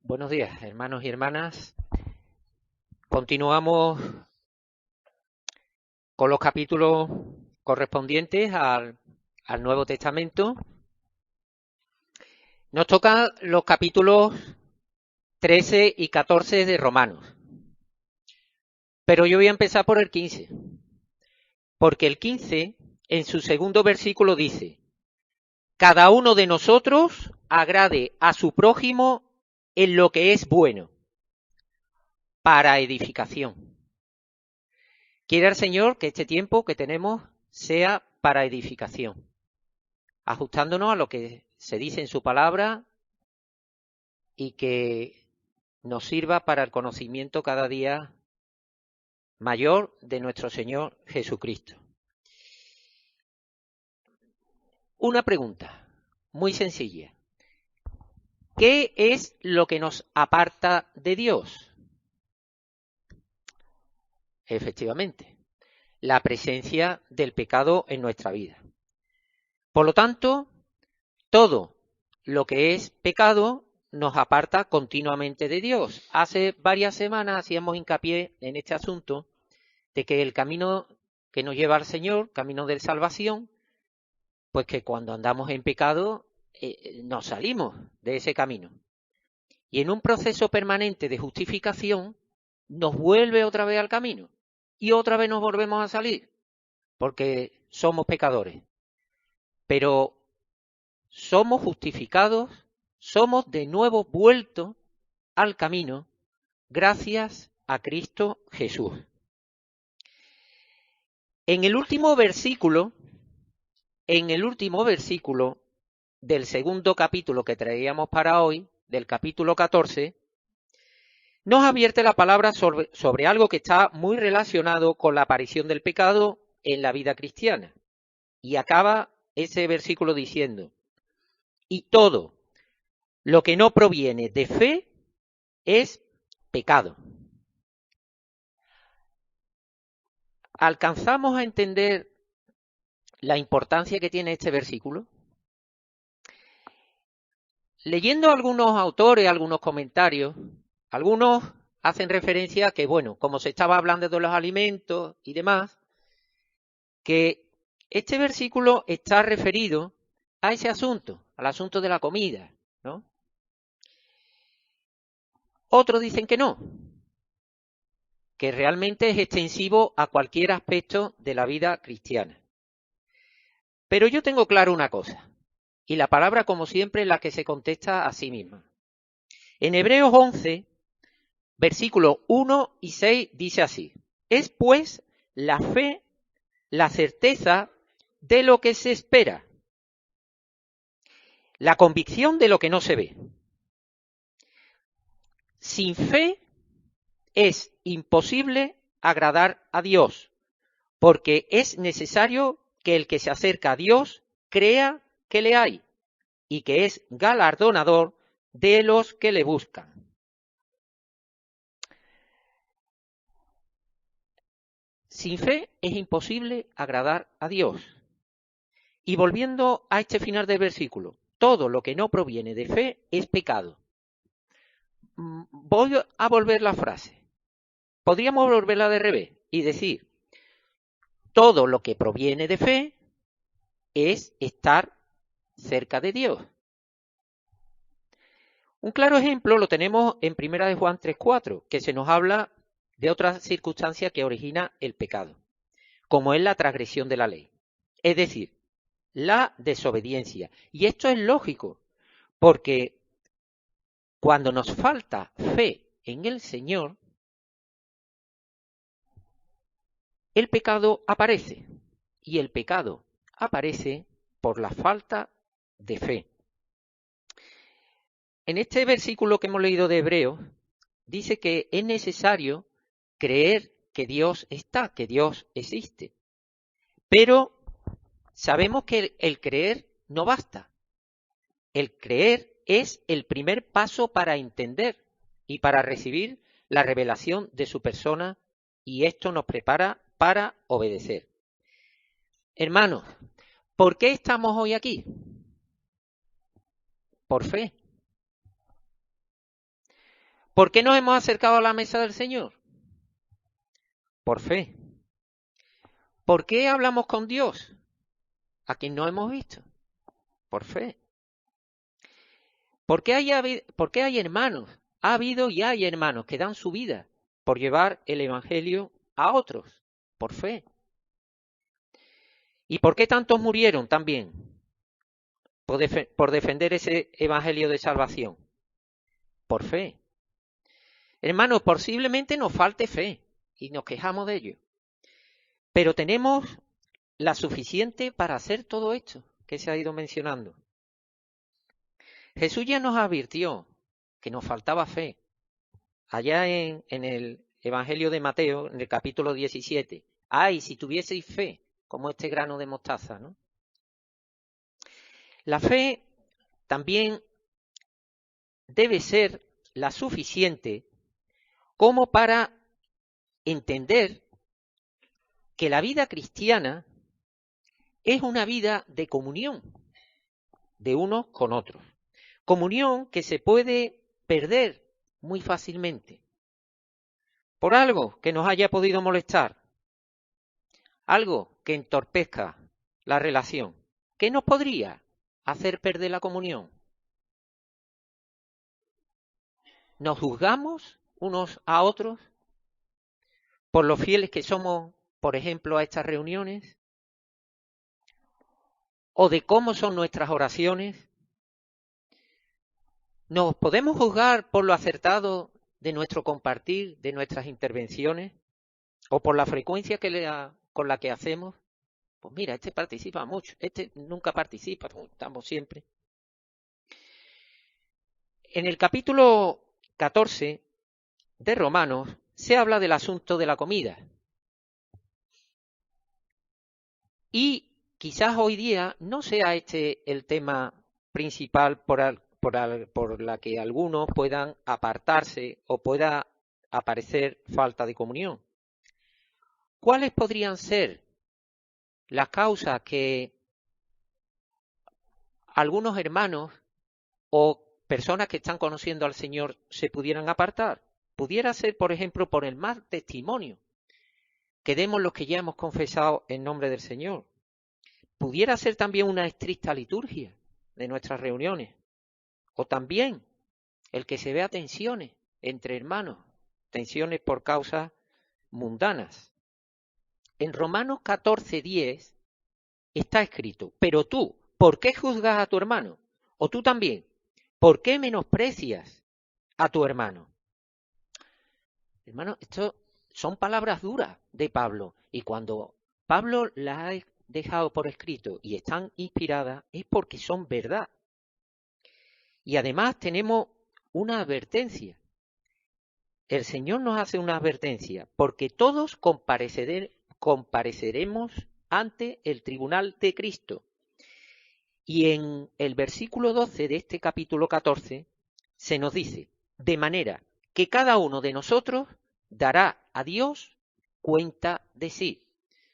Buenos días, hermanos y hermanas. Continuamos con los capítulos correspondientes al Nuevo Testamento. Nos tocan los capítulos 13 y 14 de Romanos. Pero yo voy a empezar por el 15. Porque el 15, en su segundo versículo, dice: cada uno de nosotros agrade a su prójimo en lo que es bueno, para edificación. Quiere el Señor que este tiempo que tenemos sea para edificación, ajustándonos a lo que se dice en su palabra y que nos sirva para el conocimiento cada día mayor de nuestro Señor Jesucristo. Una pregunta muy sencilla. ¿Qué es lo que nos aparta de Dios? Efectivamente, la presencia del pecado en nuestra vida. Por lo tanto, todo lo que es pecado nos aparta continuamente de Dios. Hace varias semanas hacíamos hincapié en este asunto de que el camino que nos lleva al Señor, camino de salvación, pues que cuando andamos en pecado nos salimos de ese camino. Y en un proceso permanente de justificación nos vuelve otra vez al camino y otra vez nos volvemos a salir porque somos pecadores. Pero somos justificados, somos de nuevo vueltos al camino gracias a Cristo Jesús. En el último versículo del segundo capítulo que traíamos para hoy, del capítulo 14, nos advierte la palabra sobre algo que está muy relacionado con la aparición del pecado en la vida cristiana. Y acaba ese versículo diciendo: y todo lo que no proviene de fe es pecado. ¿Alcanzamos a entender la importancia que tiene este versículo? Leyendo algunos autores, algunos comentarios, algunos hacen referencia a que, bueno, como se estaba hablando de los alimentos y demás, que este versículo está referido a ese asunto, al asunto de la comida, ¿no? Otros dicen que no, que realmente es extensivo a cualquier aspecto de la vida cristiana. Pero yo tengo claro una cosa, y la palabra, como siempre, es la que se contesta a sí misma. En Hebreos 11, versículos 1 y 6 dice así: es pues la fe, la certeza de lo que se espera, la convicción de lo que no se ve. Sin fe es imposible agradar a Dios, porque es necesario que el que se acerca a Dios crea que le hay y que es galardonador de los que le buscan. Sin fe es imposible agradar a Dios. Y volviendo a este final del versículo, todo lo que no proviene de fe es pecado. Voy a volver la frase. Podríamos volverla de revés y decir: todo lo que proviene de fe es estar cerca de Dios. Un claro ejemplo lo tenemos en 1 de Juan 3:4, que se nos habla de otra circunstancia que origina el pecado, como es la transgresión de la ley, es decir, la desobediencia. Y esto es lógico, porque cuando nos falta fe en el Señor, el pecado aparece, y el pecado aparece por la falta de fe. En este versículo que hemos leído de Hebreos, dice que es necesario creer que Dios está, que Dios existe. Pero sabemos que el creer no basta. El creer es el primer paso para entender y para recibir la revelación de su persona, y esto nos prepara para obedecer. Hermanos, ¿por qué estamos hoy aquí? Por fe. ¿Por qué nos hemos acercado a la mesa del Señor? Por fe. ¿Por qué hablamos con Dios, a quien no hemos visto? Por fe. ¿Por qué hay hermanos? Ha habido y hay hermanos que dan su vida por llevar el Evangelio a otros, por fe. ¿Y por qué tantos murieron también por defender ese Evangelio de salvación? Por fe. Hermanos, posiblemente nos falte fe y nos quejamos de ello, pero tenemos la suficiente para hacer todo esto que se ha ido mencionando. Jesús ya nos advirtió que nos faltaba fe. Allá en el Evangelio de Mateo, en el capítulo 17. ¡Ay, si tuvieseis fe, como este grano de mostaza!, ¿no? La fe también debe ser la suficiente como para entender que la vida cristiana es una vida de comunión de unos con otros. Comunión que se puede perder muy fácilmente por algo que nos haya podido molestar, algo que entorpezca la relación. ¿Qué nos podría hacer perder la comunión? ¿Nos juzgamos unos a otros por lo fieles que somos, por ejemplo, a estas reuniones? ¿O de cómo son nuestras oraciones? ¿Nos podemos juzgar por lo acertado de nuestro compartir, de nuestras intervenciones? ¿O por la frecuencia con la que hacemos? Pues mira, este participa mucho, este nunca participa, estamos siempre. En el capítulo 14 de Romanos se habla del asunto de la comida. Y quizás hoy día no sea este el tema principal por la que algunos puedan apartarse o pueda aparecer falta de comunión. ¿Cuáles podrían ser las causas que algunos hermanos o personas que están conociendo al Señor se pudieran apartar? Pudiera ser, por ejemplo, por el mal testimonio que demos los que ya hemos confesado en nombre del Señor. Pudiera ser también una estricta liturgia de nuestras reuniones. O también el que se vea tensiones entre hermanos, tensiones por causas mundanas. En Romanos 14:10 está escrito: pero tú, ¿por qué juzgas a tu hermano? O tú también, ¿por qué menosprecias a tu hermano? Hermano, esto son palabras duras de Pablo, y cuando Pablo las ha dejado por escrito y están inspiradas es porque son verdad. Y además tenemos una advertencia. El Señor nos hace una advertencia, porque todos compareceremos ante el tribunal de Cristo. Y en el versículo 12 de este capítulo 14 se nos dice: de manera que cada uno de nosotros dará a Dios cuenta de sí.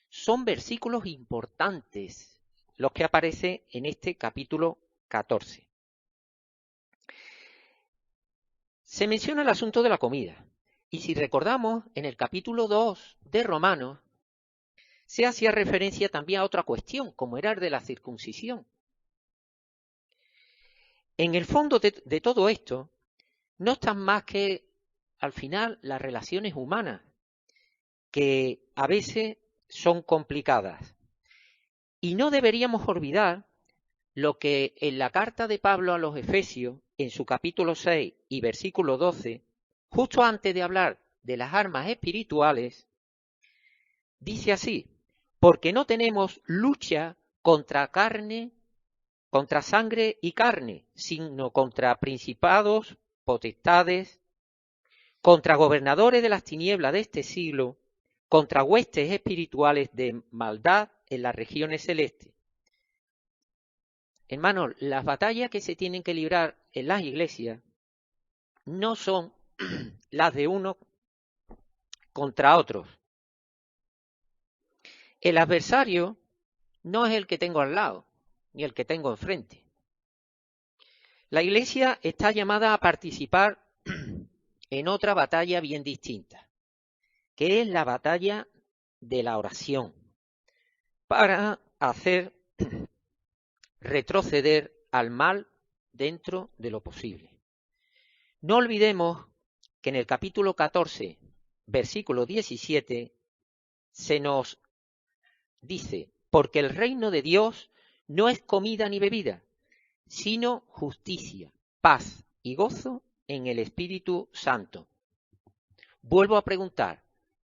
Son versículos importantes los que aparecen en este capítulo 14. Se menciona el asunto de la comida. Y si recordamos, en el capítulo 2 de Romanos se hacía referencia también a otra cuestión, como era el de la circuncisión. En el fondo de todo esto no están más que, al final, las relaciones humanas, que a veces son complicadas. Y no deberíamos olvidar lo que en la carta de Pablo a los Efesios, en su capítulo 6 y versículo 12, justo antes de hablar de las armas espirituales, dice así: porque no tenemos lucha contra sangre y carne, sino contra principados, potestades, contra gobernadores de las tinieblas de este siglo, contra huestes espirituales de maldad en las regiones celestes. Hermanos, las batallas que se tienen que librar en las iglesias no son las de unos contra otros. El adversario no es el que tengo al lado, ni el que tengo enfrente. La iglesia está llamada a participar en otra batalla bien distinta, que es la batalla de la oración, para hacer retroceder al mal dentro de lo posible. No olvidemos que en el capítulo 14, versículo 17, se nos dice: porque el reino de Dios no es comida ni bebida, sino justicia, paz y gozo en el Espíritu Santo. Vuelvo a preguntar,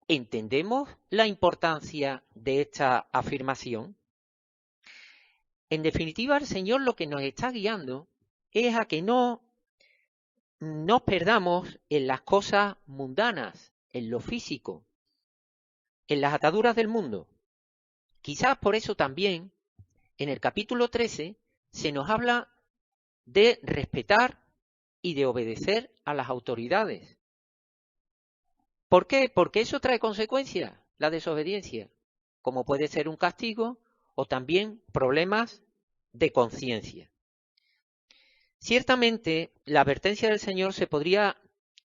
¿entendemos la importancia de esta afirmación? En definitiva, el Señor lo que nos está guiando es a que no nos perdamos en las cosas mundanas, en lo físico, en las ataduras del mundo. Quizás por eso también en el capítulo 13 se nos habla de respetar y de obedecer a las autoridades. ¿Por qué? Porque eso trae consecuencias, la desobediencia, como puede ser un castigo o también problemas de conciencia. Ciertamente, la advertencia del Señor se podría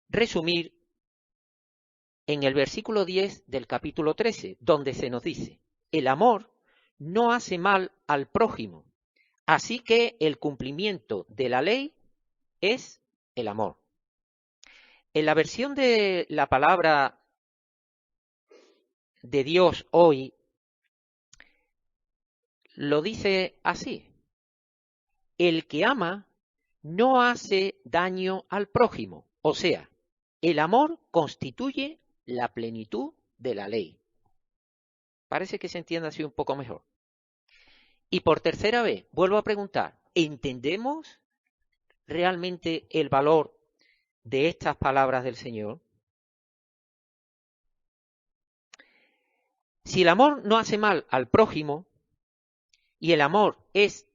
resumir en el versículo 10 del capítulo 13, donde se nos dice: el amor no hace mal al prójimo, así que el cumplimiento de la ley es el amor. En la versión de la palabra de Dios hoy, lo dice así: el que ama no hace daño al prójimo, o sea, el amor constituye la plenitud de la ley. Parece que se entiende así un poco mejor. Y por tercera vez, vuelvo a preguntar, ¿entendemos realmente el valor de estas palabras del Señor? Si el amor no hace mal al prójimo y el amor es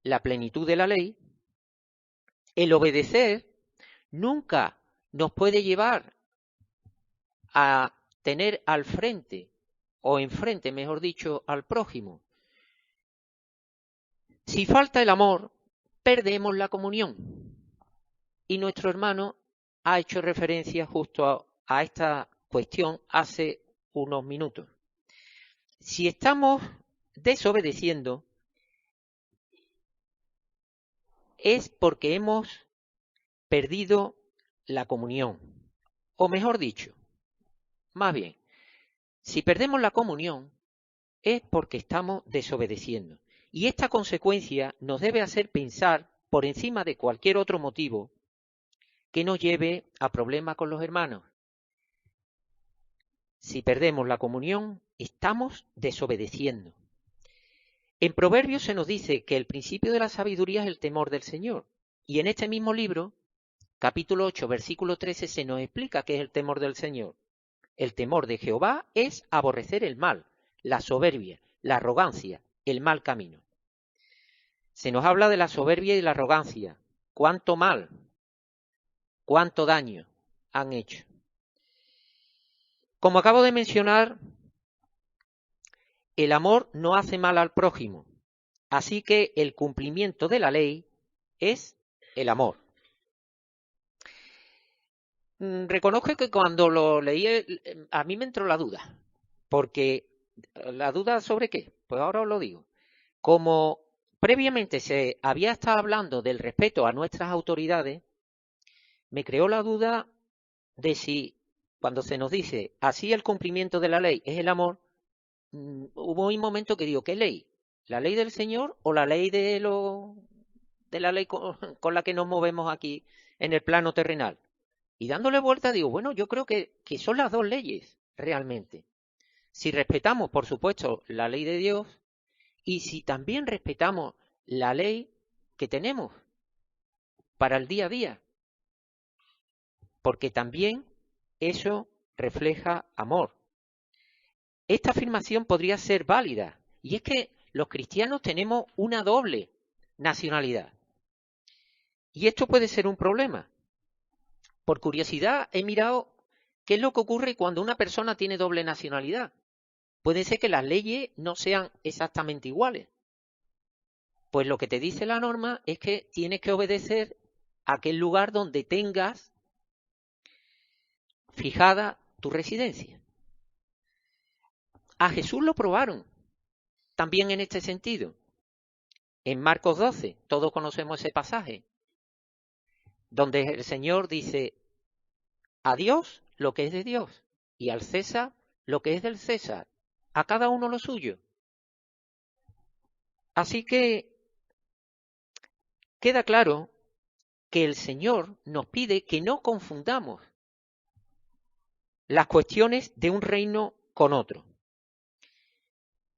la plenitud de la ley, el obedecer nunca nos puede llevar a tener al frente, o enfrente, mejor dicho, al prójimo. Si falta el amor, perdemos la comunión. Y nuestro hermano ha hecho referencia justo a esta cuestión hace unos minutos. Si estamos desobedeciendo, es porque hemos perdido la comunión. O mejor dicho, más bien, si perdemos la comunión, es porque estamos desobedeciendo. Y esta consecuencia nos debe hacer pensar, por encima de cualquier otro motivo, que nos lleve a problemas con los hermanos. Si perdemos la comunión, estamos desobedeciendo. En Proverbios se nos dice que el principio de la sabiduría es el temor del Señor. Y en este mismo libro, capítulo 8, versículo 13, se nos explica qué es el temor del Señor. El temor de Jehová es aborrecer el mal, la soberbia, la arrogancia, el mal camino. Se nos habla de la soberbia y la arrogancia. ¿Cuánto mal, cuánto daño han hecho? Como acabo de mencionar, el amor no hace mal al prójimo, así que el cumplimiento de la ley es el amor. Reconozco que cuando lo leí a mí me entró la duda, porque ¿la duda sobre qué? Pues ahora os lo digo. Como previamente se había estado hablando del respeto a nuestras autoridades, me creó la duda de si cuando se nos dice así el cumplimiento de la ley es el amor, hubo un momento que digo, ¿qué ley? ¿La ley del Señor o la ley de la ley con la que nos movemos aquí en el plano terrenal? Y dándole vuelta digo, bueno, yo creo que son las dos leyes realmente. Si respetamos, por supuesto, la ley de Dios y si también respetamos la ley que tenemos para el día a día, porque también eso refleja amor. Esta afirmación podría ser válida, y es que los cristianos tenemos una doble nacionalidad. Y esto puede ser un problema. Por curiosidad he mirado qué es lo que ocurre cuando una persona tiene doble nacionalidad. Puede ser que las leyes no sean exactamente iguales. Pues lo que te dice la norma es que tienes que obedecer a aquel lugar donde tengas fijada tu residencia. A Jesús lo probaron también en este sentido. En Marcos 12, todos conocemos ese pasaje, donde el Señor dice: a Dios lo que es de Dios y al César lo que es del César, a cada uno lo suyo. Así que queda claro que el Señor nos pide que no confundamos las cuestiones de un reino con otro.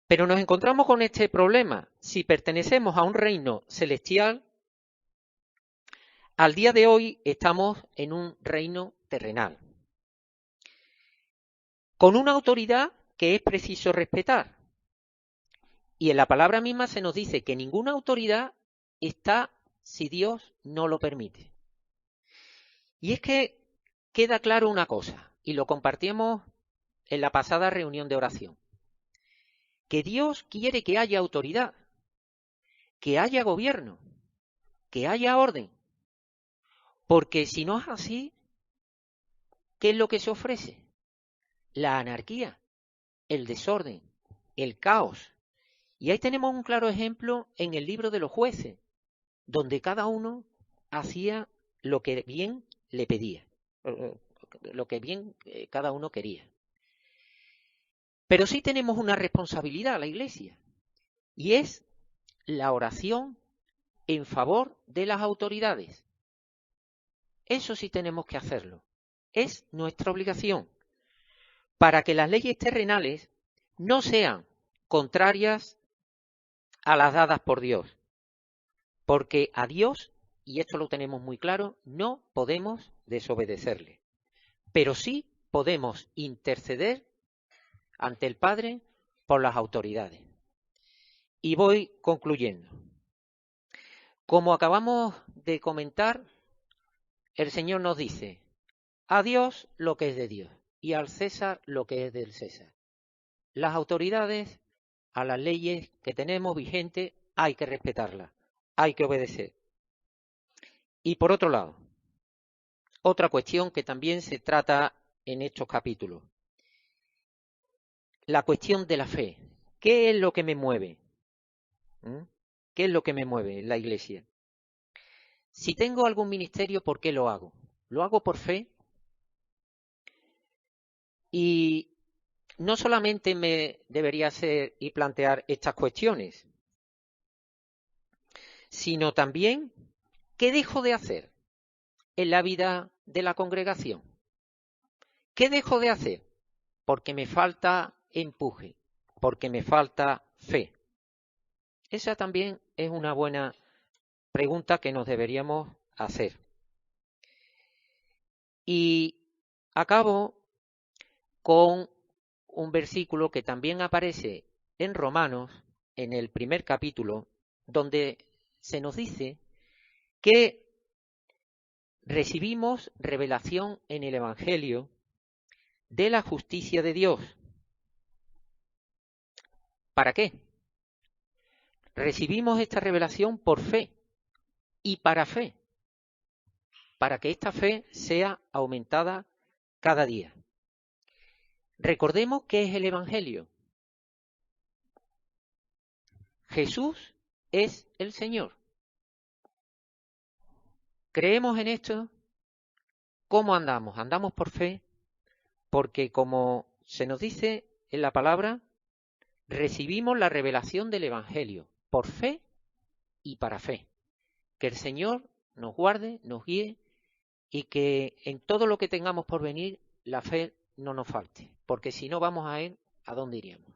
Pero nos encontramos con este problema. Si pertenecemos a un reino celestial, al día de hoy estamos en un reino terrenal, con una autoridad que es preciso respetar. Y en la palabra misma se nos dice que ninguna autoridad está si Dios no lo permite. Y es que queda claro una cosa, y lo compartimos en la pasada reunión de oración, que Dios quiere que haya autoridad, que haya gobierno, que haya orden. Porque si no es así, ¿qué es lo que se ofrece? La anarquía, el desorden, el caos. Y ahí tenemos un claro ejemplo en el libro de los jueces, donde cada uno hacía lo que bien le pedía, lo que bien cada uno quería. Pero sí tenemos una responsabilidad, la Iglesia, y es la oración en favor de las autoridades. Eso sí tenemos que hacerlo. Es nuestra obligación, para que las leyes terrenales no sean contrarias a las dadas por Dios. Porque a Dios, y esto lo tenemos muy claro, no podemos desobedecerle. Pero sí podemos interceder ante el Padre por las autoridades. Y voy concluyendo. Como acabamos de comentar, el Señor nos dice: a Dios lo que es de Dios y al César lo que es del César. Las autoridades, a las leyes que tenemos vigentes, hay que respetarlas, hay que obedecer. Y por otro lado, otra cuestión que también se trata en estos capítulos, la cuestión de la fe. ¿Qué es lo que me mueve? ¿Qué es lo que me mueve en la Iglesia? Si tengo algún ministerio, ¿por qué lo hago? ¿Lo hago por fe? Y no solamente me debería hacer y plantear estas cuestiones, sino también, ¿qué dejo de hacer en la vida de la congregación? ¿Qué dejo de hacer? Porque me falta empuje, porque me falta fe. Esa también es una buena pregunta que nos deberíamos hacer. Y acabo con un versículo que también aparece en Romanos, en el primer capítulo, donde se nos dice que recibimos revelación en el Evangelio de la justicia de Dios. ¿Para qué? Recibimos esta revelación por fe y para fe, para que esta fe sea aumentada cada día. Recordemos qué es el Evangelio. Jesús es el Señor. ¿Creemos en esto? ¿Cómo andamos? Andamos por fe, porque como se nos dice en la palabra, recibimos la revelación del Evangelio por fe y para fe. Que el Señor nos guarde, nos guíe y que en todo lo que tengamos por venir la fe no nos falte, porque si no vamos a ir, ¿a dónde iríamos?